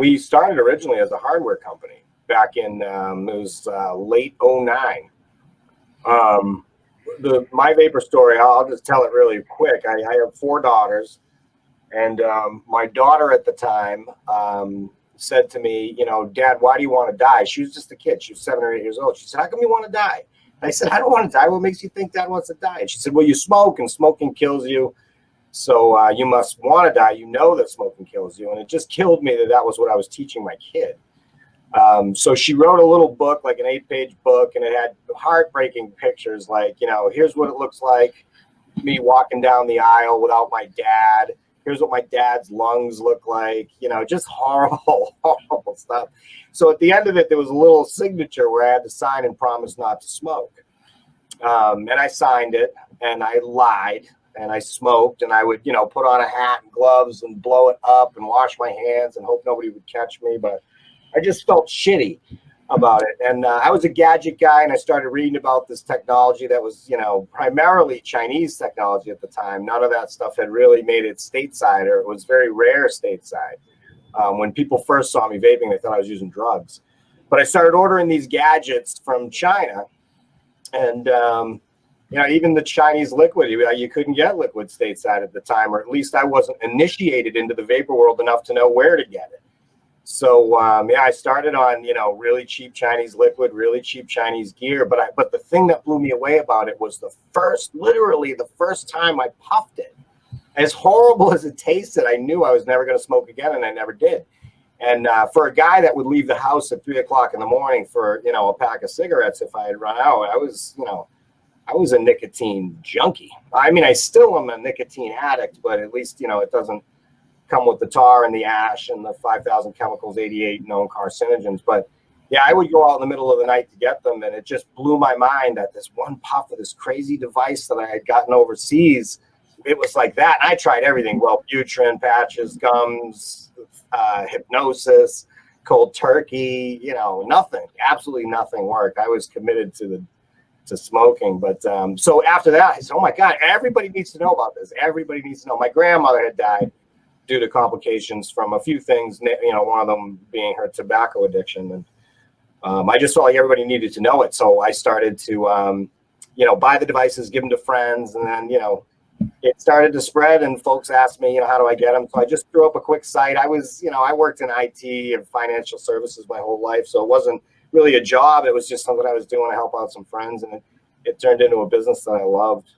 We started originally as a hardware company back in, it was late '09. My vapor story, I'll just tell it really quick. I have 4 daughters, and my daughter at the time said to me, you know, Dad, why do you want to die? She was just a kid. She was 7 or 8 years old. She said, how come you want to die? And I said, I don't want to die. What makes you think Dad wants to die? And she said, well, you smoke, and smoking kills you. So you must want to die. You know that smoking kills you. And it just killed me that was what I was teaching my kid. So she wrote a little book, like an 8-page book, and it had heartbreaking pictures like, you know, here's what it looks like, me walking down the aisle without my dad. Here's what my dad's lungs look like, you know, just horrible, horrible stuff. So at the end of it, there was a little signature where I had to sign and promise not to smoke. And I signed it, and I lied, and I smoked, and I would, you know, put on a hat and gloves and blow it up and wash my hands and hope nobody would catch me. But I just felt shitty about it. And I was a gadget guy, and I started reading about this technology that was, you know, primarily Chinese technology at the time. None of that stuff had really made it stateside, or it was very rare stateside. When people first saw me vaping, they thought I was using drugs. But I started ordering these gadgets from China, and you know, even the Chinese liquid, you couldn't get liquid stateside at the time, or at least I wasn't initiated into the vapor world enough to know where to get it. So yeah, I started on, you know, really cheap Chinese liquid, really cheap Chinese gear. But the thing that blew me away about it was literally the first time I puffed it. As horrible as it tasted, I knew I was never going to smoke again, and I never did. And for a guy that would leave the house at 3 o'clock in the morning for, you know, a pack of cigarettes if I had run out, I was a nicotine junkie. I mean, I still am a nicotine addict, but at least, you know, it doesn't come with the tar and the ash and the 5,000 chemicals, 88 known carcinogens. But yeah, I would go out in the middle of the night to get them, and it just blew my mind that this one puff of this crazy device that I had gotten overseas, it was like that. And I tried everything: Wellbutrin, patches, gums, hypnosis, cold turkey, you know, nothing, absolutely nothing worked. I was committed to smoking. But so after that, I said, oh my God, everybody needs to know about this. Everybody needs to know. My grandmother had died due to complications from a few things, you know, one of them being her tobacco addiction. And I just felt like everybody needed to know it. So I started to, you know, buy the devices, give them to friends. And then, you know, it started to spread, and folks asked me, you know, how do I get them? So I just threw up a quick site. I was, you know, I worked in IT and financial services my whole life. So it wasn't really a job. It was just something I was doing to help out some friends. And it turned into a business that I loved.